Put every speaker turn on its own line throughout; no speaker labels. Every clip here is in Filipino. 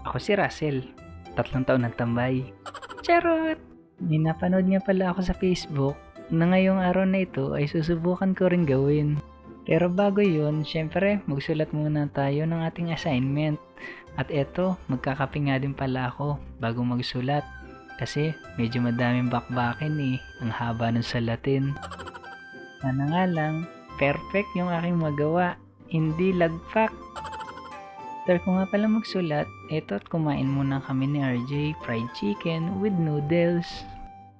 Ako si Russell, 3 taon ng tambay. Charot! May napanood nga pala ako sa Facebook na ngayong araw na ito ay susubukan ko rin gawin. Pero bago yun, syempre magsulat muna tayo ng ating assignment. At eto, magkakape nga din pala ako bago magsulat. Kasi medyo madaming bakbakin ang haba ng sulatin. Sana nga lang, perfect yung aking magawa, hindi lagpak. After ko nga pala magsulat, eto at kumain muna kami ni RJ fried chicken with noodles.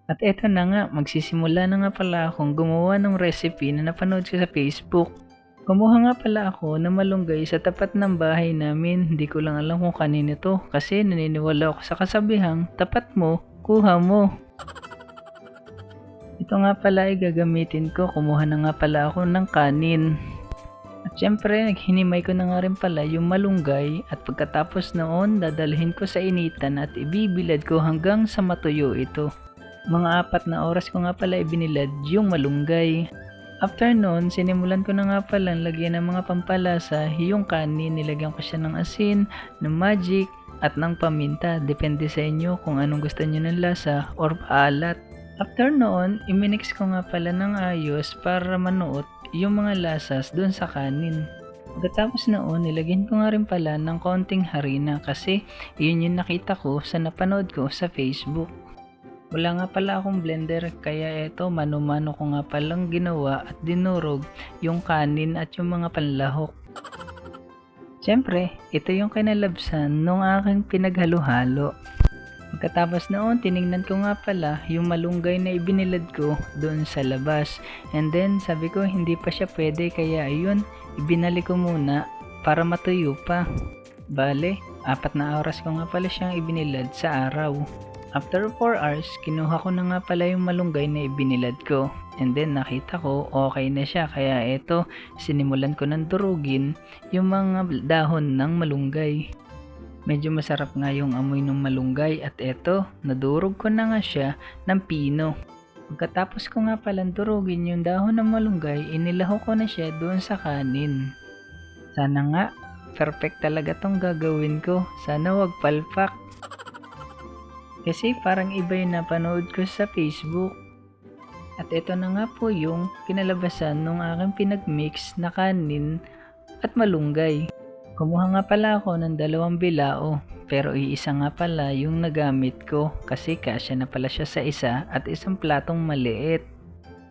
At eto na nga, magsisimula na nga pala akong gumawa ng recipe na napanood ko sa Facebook. Kumuha nga pala ako ng malunggay sa tapat ng bahay namin. Hindi ko lang alam kung kanino to kasi naniniwala ako sa kasabihang tapat mo, kuha mo. Ito nga pala ay gagamitin ko. Kumuha na nga pala ako ng kanin. At syempre, naghinimay ko na nga rin pala yung malunggay at pagkatapos noon, dadalhin ko sa initan at ibibilad ko hanggang sa matuyo ito. Mga 4 na oras ko nga pala ibinilad yung malunggay. After noon, sinimulan ko na nga pala lagyan ng mga pampalasa yung kanin. Nilagyan ko siya ng asin, ng magic, at ng paminta. Depende sa inyo kung anong gusto nyo ng lasa or paalat. After noon, iminix ko nga pala ng ayos para manuot yung mga lasas doon sa kanin. Pagkatapos noon, nilagyan ko nga rin pala ng konting harina kasi yun yung nakita ko sa napanood ko sa Facebook. Wala nga pala akong blender kaya eto mano-mano ko nga palang ginawa at dinurog yung kanin at yung mga panlahok. Siyempre, ito yung kinalabsan nung aking pinaghalo-halo. Pagkatapos noon, tiningnan ko nga pala yung malunggay na ibinilad ko doon sa labas. And then, sabi ko hindi pa siya pwede kaya ayun, ibinalik ko muna para matuyo pa. Bale, 4 na oras ko nga pala siyang ibinilad sa araw. After 4 hours, kinuha ko na nga pala yung malunggay na ibinilad ko. And then, nakita ko okay na siya kaya eto, sinimulan ko ng durugin yung mga dahon ng malunggay. Medyo masarap nga yung amoy ng malunggay at eto, nadurog ko na nga siya ng pino. Pagkatapos ko nga palang durugin yung dahon ng malunggay, inilaho ko na siya doon sa kanin. Sana nga, perfect talaga tong gagawin ko. Sana wag palpak. Kasi parang iba yung napanood ko sa Facebook. At eto na nga po yung kinalabasan ng aking pinagmix na kanin at malunggay. Kumuha nga pala ako ng 2 bilao pero iisa nga pala yung nagamit ko kasi kasya na pala siya sa isa at isang platong maliit.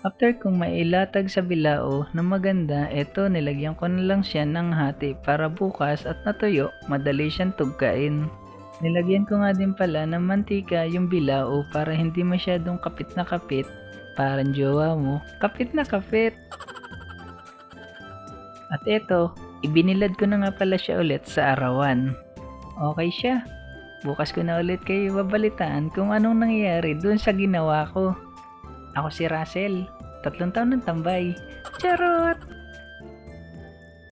After kong mailatag sa bilao na maganda, eto nilagyan ko na lang siya ng hati para bukas at natuyo madali siyang tugkain. Nilagyan ko nga din pala ng mantika yung bilao para hindi masyadong kapit na kapit. Parang jowa mo, kapit na kapit. At eto, ibinilad ko na nga pala siya ulit sa arawan. Okay siya. Bukas ko na ulit kayo babalitaan kung anong nangyayari dun sa ginawa ko. Ako si Russell, 3 taon ng tambay. Charot!